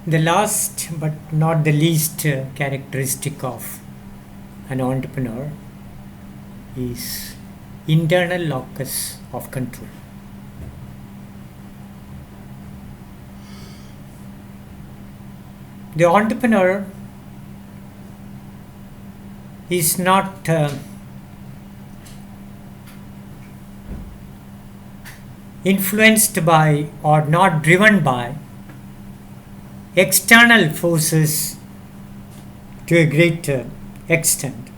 The last but not the least characteristic of an entrepreneur is internal locus of control. The entrepreneur is not influenced by or not driven by external forces to a greater extent.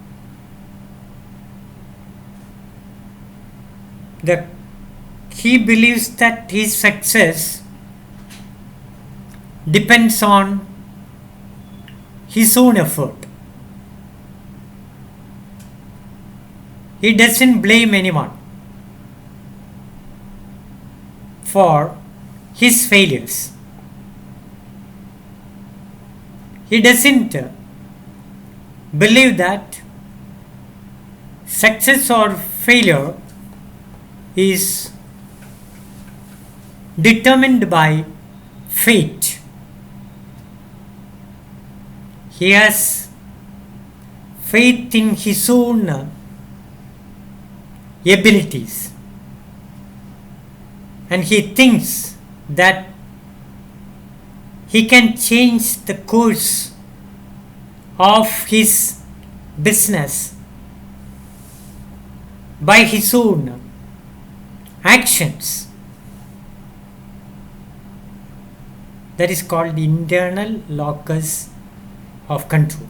He believes that his success depends on his own effort. He doesn't blame anyone for his failures. He doesn't believe that success or failure is determined by fate. He has faith in his own abilities, and he thinks that he can change the course of his business by his own actions. That is called the internal locus of control.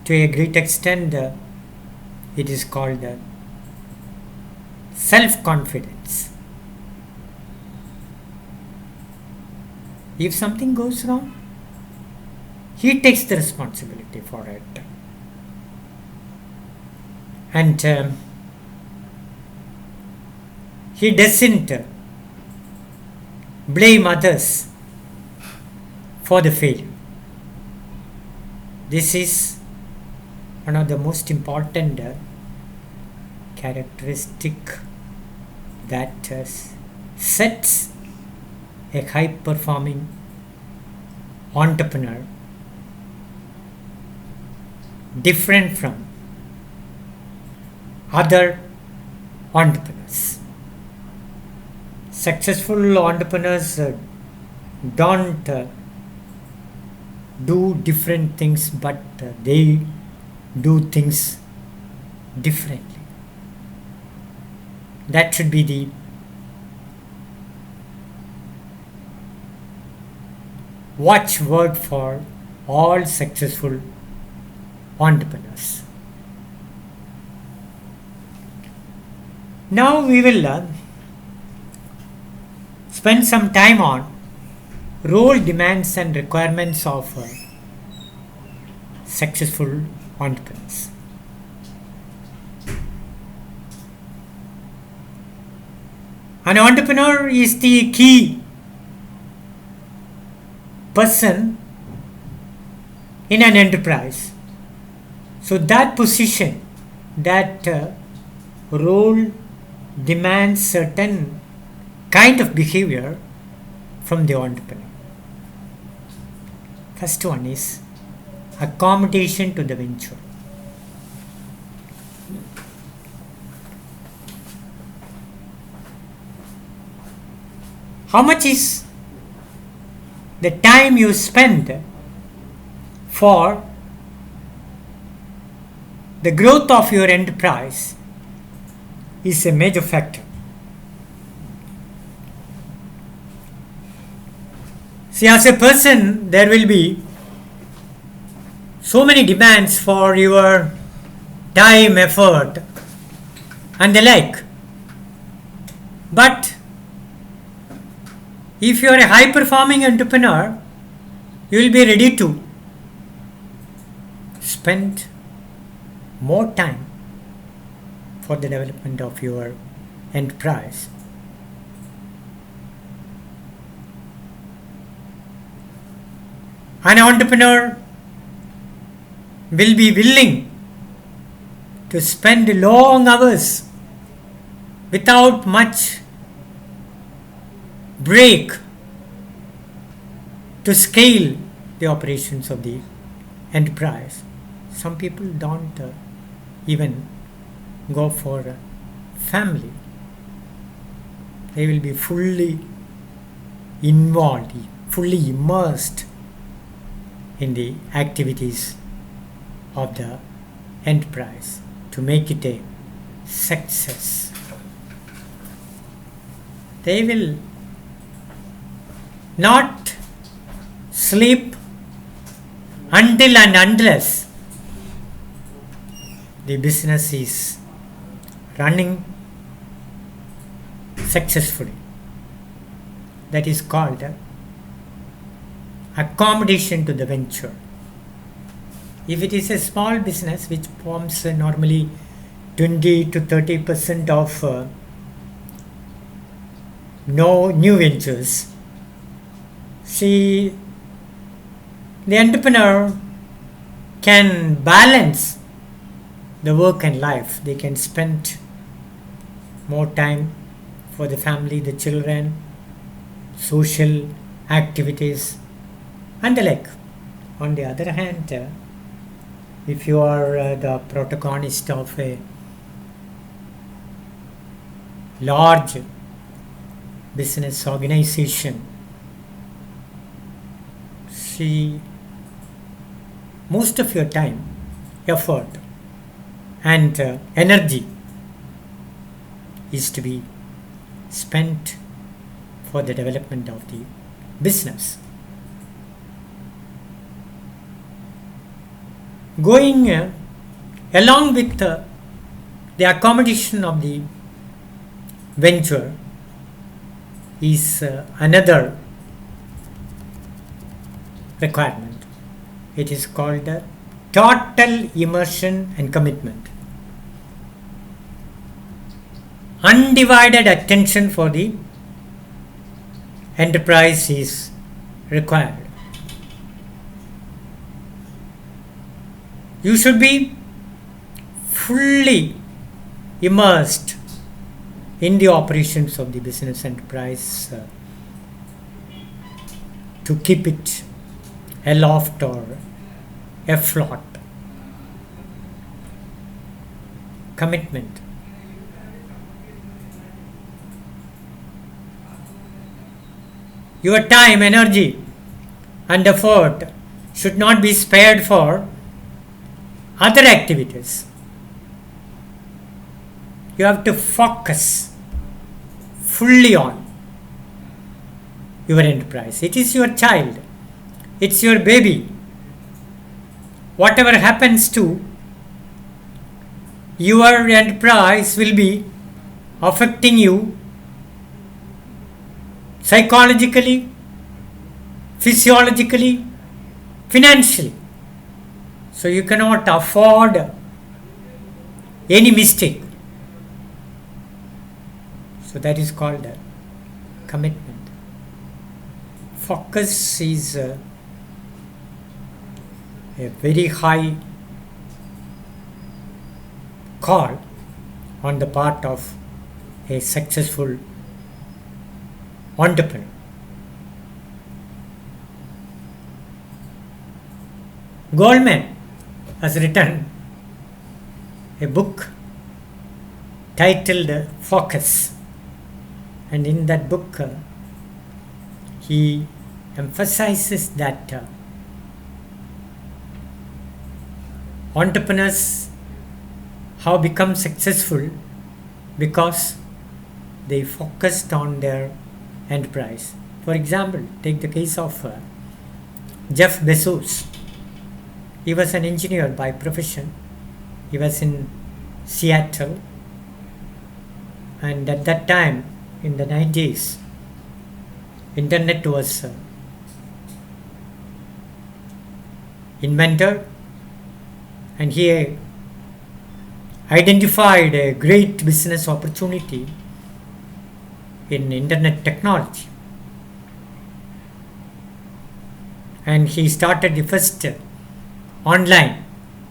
To a great extent, it is called self-confidence. If something goes wrong, he takes the responsibility for it. And he doesn't blame others for the failure. This is one of the most important characteristic that sets a high performing entrepreneur different from other entrepreneurs. Successful entrepreneurs don't do different things, but they do things differently. That should be the watchword for all successful entrepreneurs. Now we will spend some time on role demands and requirements of successful entrepreneurs. An entrepreneur is the key person in an enterprise. So that position, that role demands certain kind of behavior from the entrepreneur. First one is accommodation to the venture. How much is the time you spend for the growth of your enterprise is a major factor. See, as a person, there will be so many demands for your time, effort, and the like. But if you are a high performing entrepreneur, you will be ready to spend more time for the development of your enterprise. An entrepreneur will be willing to spend long hours without much break to scale the operations of the enterprise. Some people don't even go for a family. They will be fully involved, fully immersed in the activities of the enterprise to make it a success. They will not sleep until and unless the business is running successfully. That is called accommodation to the venture. If it is a small business which forms normally 20 to 30% of no new ventures, see, the entrepreneur can balance the work and life. They can spend more time for the family, the children, social activities and the like. On the other hand, if you are the protagonist of a large business organization, see, most of your time, effort and energy is to be spent for the development of the business. Going along with the accommodation of the venture is another requirement. It is called total immersion and commitment. Undivided attention for the enterprise is required. You should be fully immersed in the operations of the business enterprise to keep it aloft or afloat. Commitment. Your time, energy and effort should not be spared for other activities. You have to focus fully on your enterprise. It is your child. It's your baby. Whatever happens to your enterprise will be affecting you psychologically, physiologically, financially. So you cannot afford any mistake. So that is called commitment. Focus is a very high call on the part of a successful entrepreneur. Goldman has written a book titled Focus, and in that book he emphasizes that entrepreneurs have become successful because they focused on their enterprise. For example, take the case of Jeff Bezos. He was an engineer by profession. He was in Seattle, and at that time in the 90s, internet was invented, and he identified a great business opportunity in internet technology, and he started the first online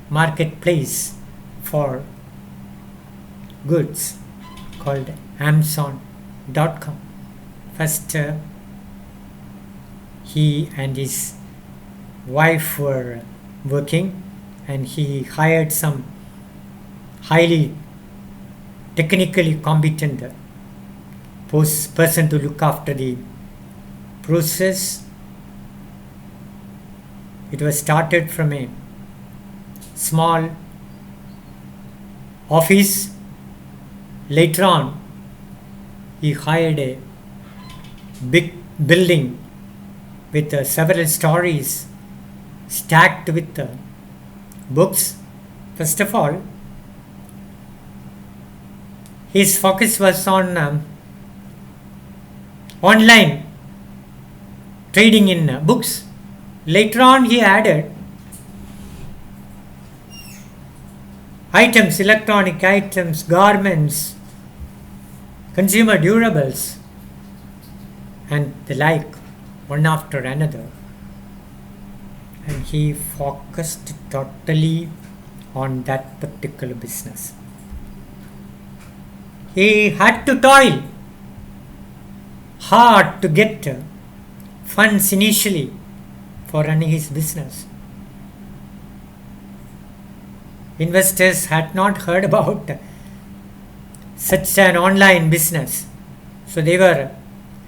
marketplace for goods called Amazon.com. First He and his wife were working, and he hired some highly technically competent person to look after the process. It was started from a small office. Later on, he hired a big building with several stories stacked with books. First of all, his focus was on online trading in books. Later on, he added items, electronic items, garments, consumer durables, and the like, one after another. And he focused totally on that particular business. He had to toil hard to get funds initially for running his business. Investors had not heard about such an online business, so they were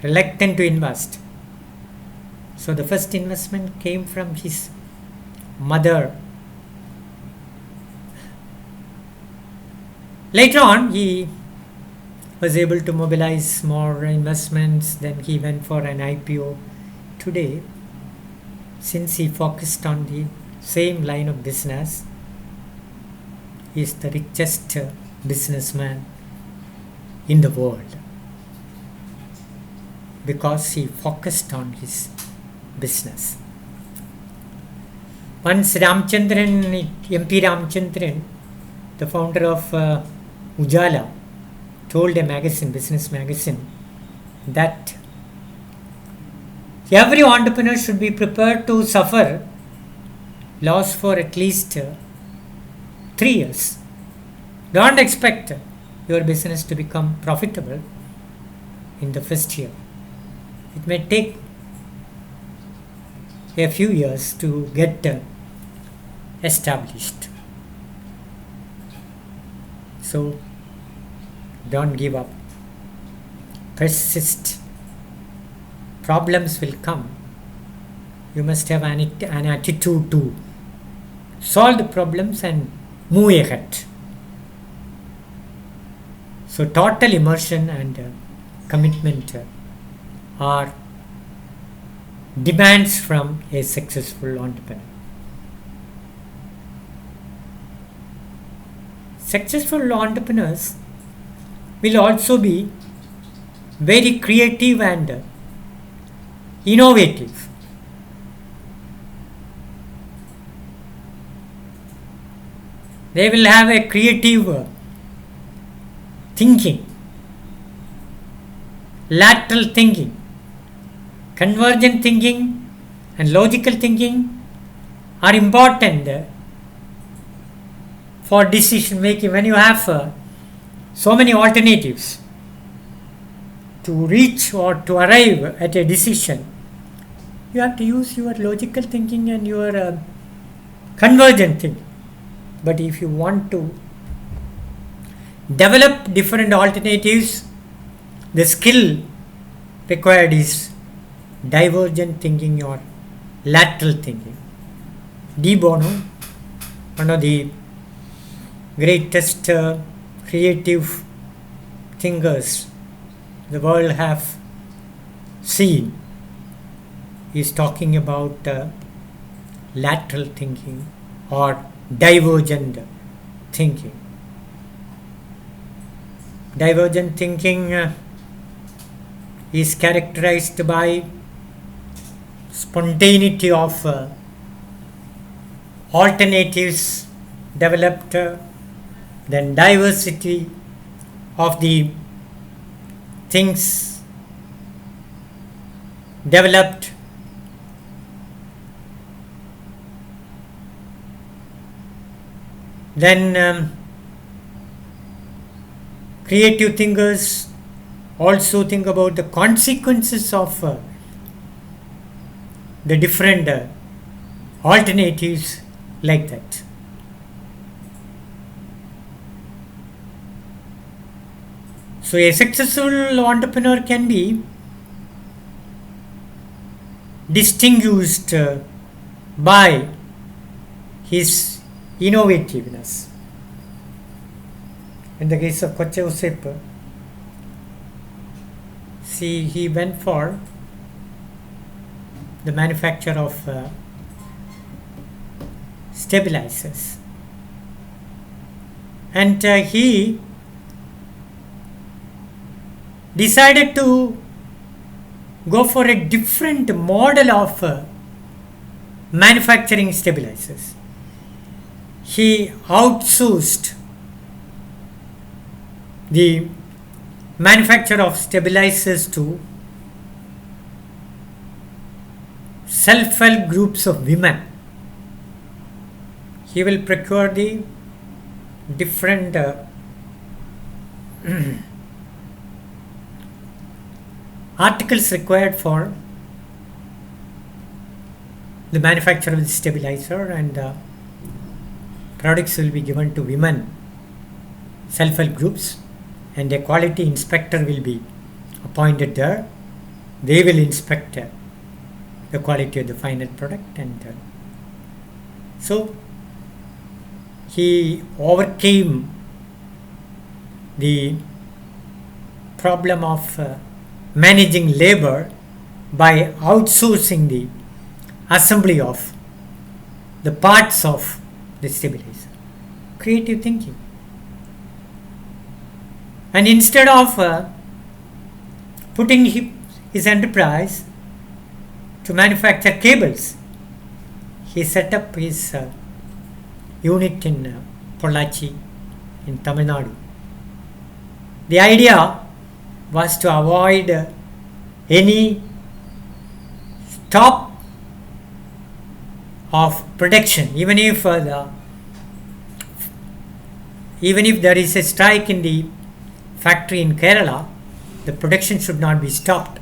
reluctant to invest. So the first investment came from his mother. Later on, he was able to mobilize more investments. Then he went for an IPO. Today, since he focused on the same line of business, he is the richest businessman in the world because he focused on his business. Once MP Ramchandran, the founder of Ujala, told a magazine, business magazine, that every entrepreneur should be prepared to suffer loss for at least 3 years. Don't expect your business to become profitable in the first year. It may take a few years to get established. So don't give up. Persist. Problems will come. You must have an attitude to solve the problems and move ahead. So total immersion and commitment are demands from a successful entrepreneur. Successful entrepreneurs will also be very creative and innovative. They will have a creative thinking, lateral thinking, convergent thinking, and logical thinking are important for decision making. When you have so many alternatives to reach or to arrive at a decision, you have to use your logical thinking and your convergent thinking. But if you want to develop different alternatives, the skill required is divergent thinking or lateral thinking. De Bono, one of the greatest creative thinkers the world have seen, is talking about lateral thinking or divergent thinking. Divergent thinking is characterized by spontaneity of alternatives developed, then diversity of the things developed, then creative thinkers also think about the consequences of the different alternatives like that. So a successful entrepreneur can be distinguished by his innovativeness. In the case of Koche, see, he went for the manufacture of stabilizers, and he decided to go for a different model of manufacturing stabilizers. He outsourced the manufacture of stabilizers to self-help groups of women. He will procure the different articles required for the manufacture of the stabilizer, and products will be given to women self-help groups, and a quality inspector will be appointed there. They will inspect the quality of the final product, and so he overcame the problem of managing labor by outsourcing the assembly of the parts of the stabilizer. Creative thinking. And instead of putting his enterprise to manufacture cables, he set up his unit in Pollachi in Tamil Nadu. The idea was to avoid any stop of production, even if there is a strike in the factory in Kerala, the production should not be stopped,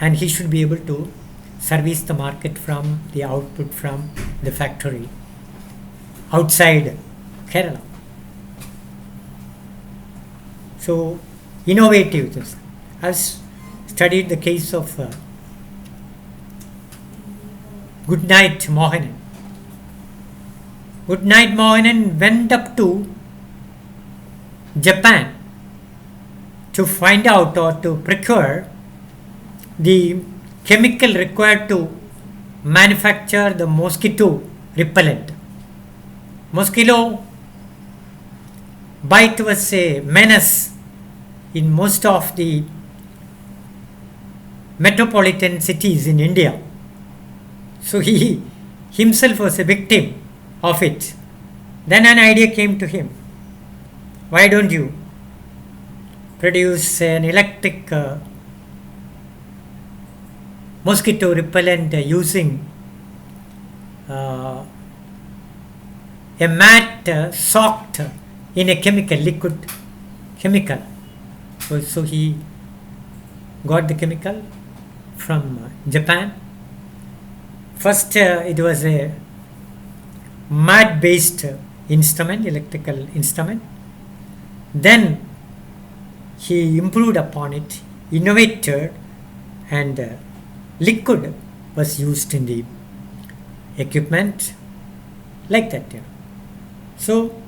and he should be able to service the market from the output from the factory outside Kerala. So innovative. I've studied the case of Goodnight Mohanan. Goodnight Mohanan went up to Japan to find out or to procure the chemical required to manufacture the mosquito repellent. Mosquito bite was a menace in most of the metropolitan cities in India. So he himself was a victim of it. Then an idea came to him. Why don't you produce an electric mosquito repellent using a mat soaked in a liquid chemical. So he got the chemical from Japan. First it was a mat based instrument, electrical instrument. Then he improved upon it, innovated, and liquid was used in the equipment like that. So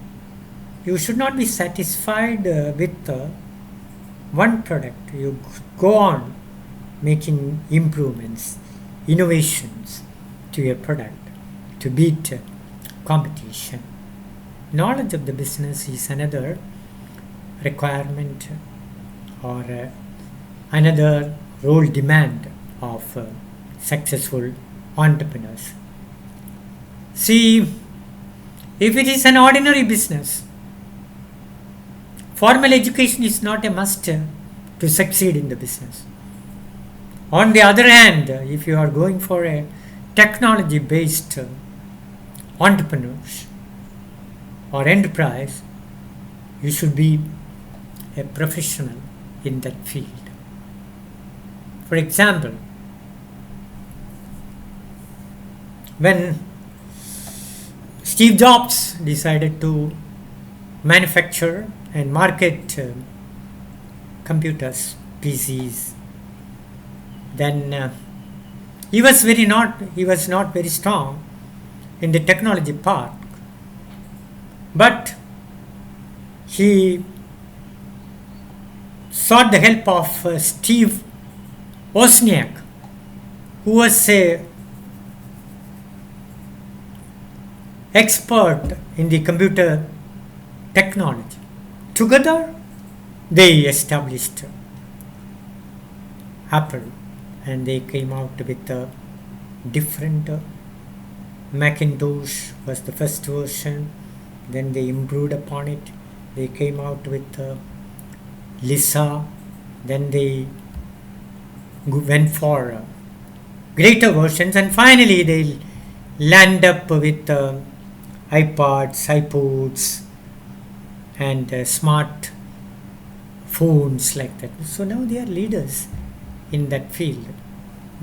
you should not be satisfied with one product. You go on making improvements, innovations to your product to beat competition. Knowledge of the business is another requirement or another role demand of successful entrepreneurs. See, if it is an ordinary business, formal education is not a must to succeed in the business. On the other hand, if you are going for a technology based entrepreneurs or enterprise, you should be a professional in that field. For example, when Steve Jobs decided to manufacture and market computers, PCs, then he was not very strong in the technology part, but he sought the help of Steve Wozniak, who was a expert in the computer technology. Together, they established Apple, and they came out with a different Macintosh was the first version. Then they improved upon it. They came out with Lisa. Then they went for greater versions, and finally they land up with iPods, iPods, and smart phones like that. So now they are leaders in that field.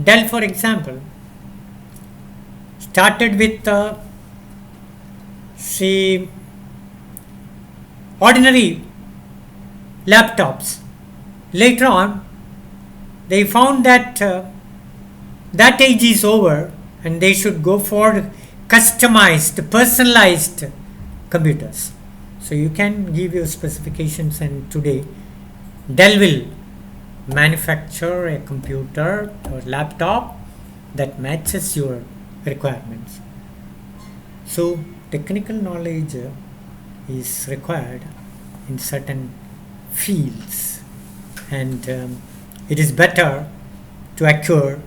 Dell, for example, started with say ordinary laptops. Later on, they found that that age is over, and they should go for customized, personalized computers. So you can give your specifications, and today Dell will manufacture a computer or laptop that matches your requirements. So technical knowledge is required in certain fields, and it is better to acquire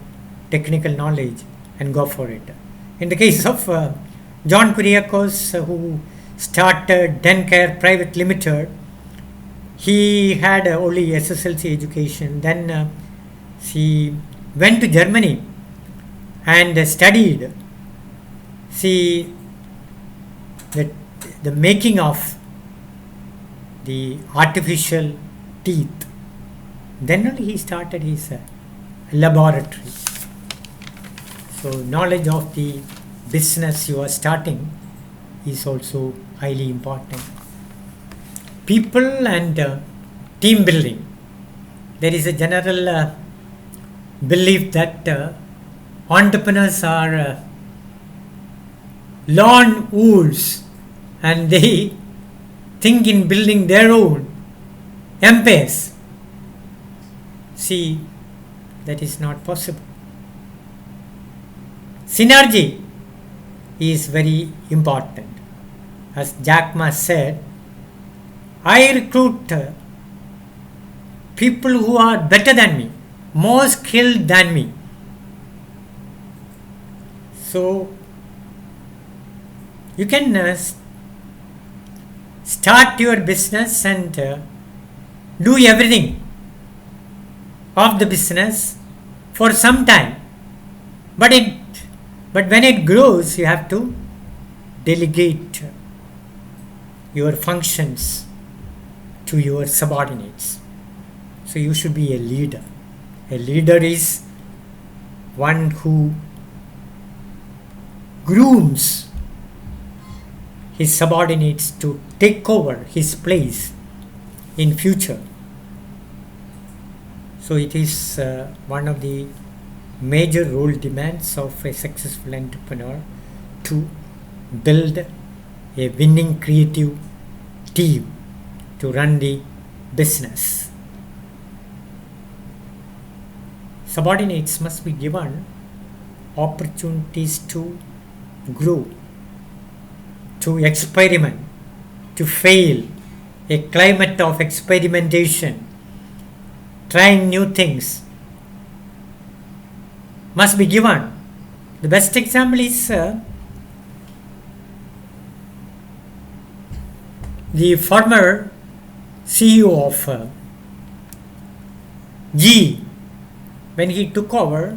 technical knowledge and go for it. In the case of John Kuriakose, who started Dencare Private Limited, he had only SSLC education. Then he went to Germany and studied the making of the artificial teeth. Then only he started his laboratory. So knowledge of the business you are starting is also highly important. People and team building. There is a general belief that entrepreneurs are lone wolves, and they think in building their own empires. See, that is not possible. Synergy is very important. As Jack Ma said, I recruit people who are better than me, more skilled than me. So you can start your business and do everything of the business for some time, but when it grows, you have to delegate your functions to your subordinates. So you should be a leader. A leader is one who grooms his subordinates to take over his place in future. So it is one of the major role demands of a successful entrepreneur to build a winning creative team to run the business. Subordinates must be given opportunities to grow, to experiment, to fail, a climate of experimentation, trying new things must be given. The best example is the former CEO of GE. When he took over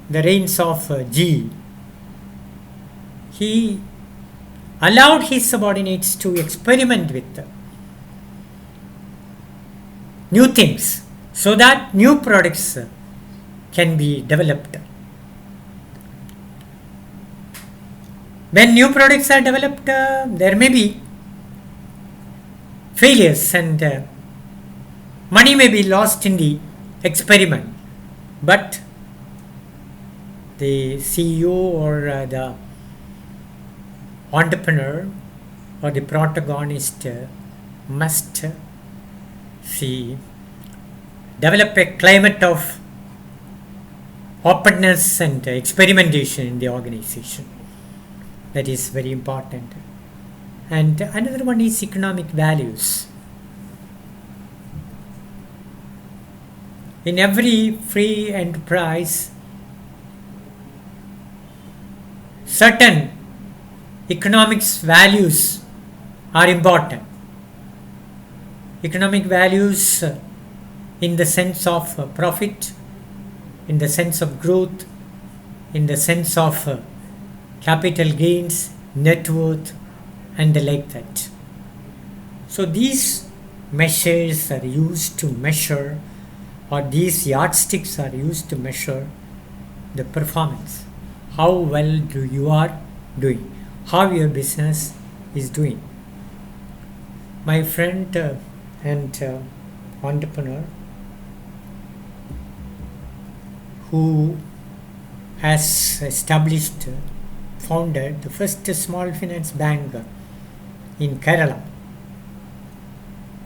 the reins of GE, he allowed his subordinates to experiment with new things so that new products can be developed. When new products are developed, there may be failures and money may be lost in the experiment, but the CEO or the entrepreneur or the protagonist must see develop a climate of openness and experimentation in the organization. That is very important. And another one is economic values. In every free enterprise, certain economics values are important. Economic values in the sense of profit, in the sense of growth, in the sense of capital gains, net worth, and the like that. So these measures are used to measure, or these yardsticks are used to measure the performance. How well you are doing, how your business is doing. My friend and entrepreneur who has established, founded the first small finance bank in Kerala.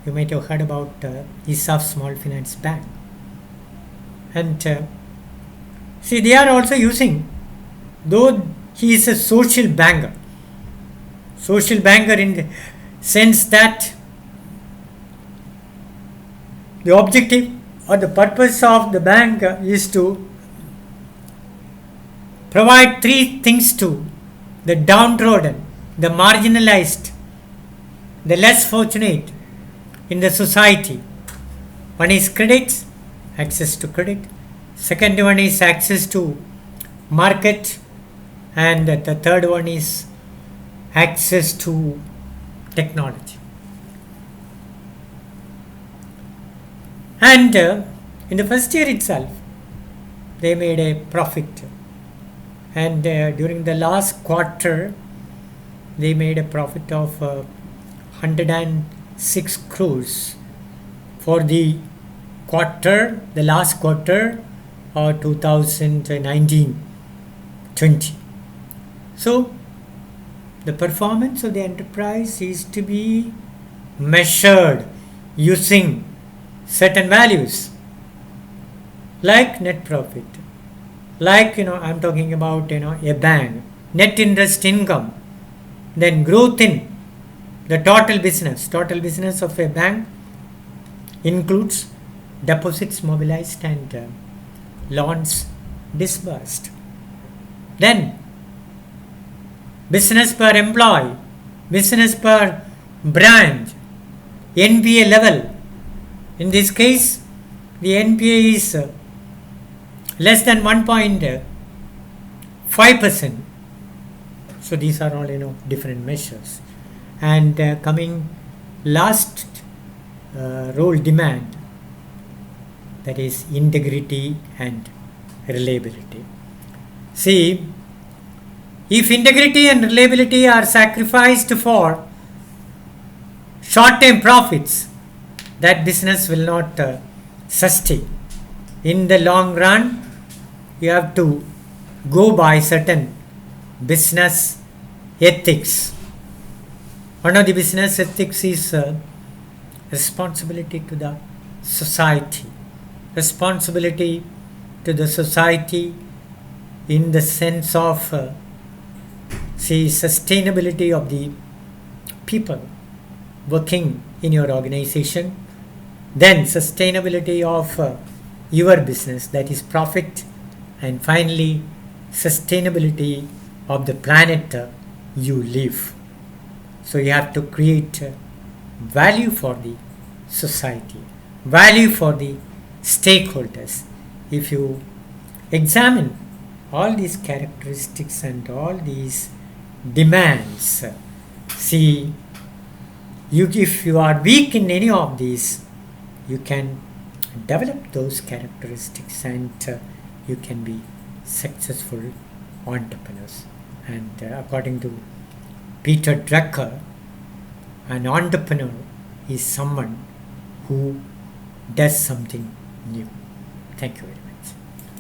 You might have heard about ISAF Small Finance Bank. And see, they are also using, though he is a social banker in the sense that the objective or the purpose of the bank is to provide three things to the downtrodden, the marginalized, the less fortunate in the society. One is credit, access to credit. Second one is access to market. And the third one is access to technology. And in the first year itself, they made a profit. And during the last quarter, they made a profit of 106 crores for the last quarter of 2019-20. So the performance of the enterprise is to be measured using certain values like net profit, like I'm talking about a bank, net interest income, then growth in the total business of a bank includes deposits mobilized and loans disbursed. Then business per employee, business per branch, NPA level. In this case, the NPA is less than 1.5%. So these are all different measures. And coming last role demand, that is integrity and reliability. See, if integrity and reliability are sacrificed for short-term profits, that business will not sustain. In the long run, you have to go by certain business ethics. One of the business ethics is responsibility to the society. Responsibility to the society in the sense of sustainability of the people working in your organization, then sustainability of your business, that is profit, and finally sustainability of the planet you live. So you have to create value for the society, value for the stakeholders. If you examine all these characteristics and all these demands, see, if you are weak in any of these, you can develop those characteristics and you can be successful entrepreneurs. And according to Peter Drucker, an entrepreneur is someone who does something new. Thank you very much.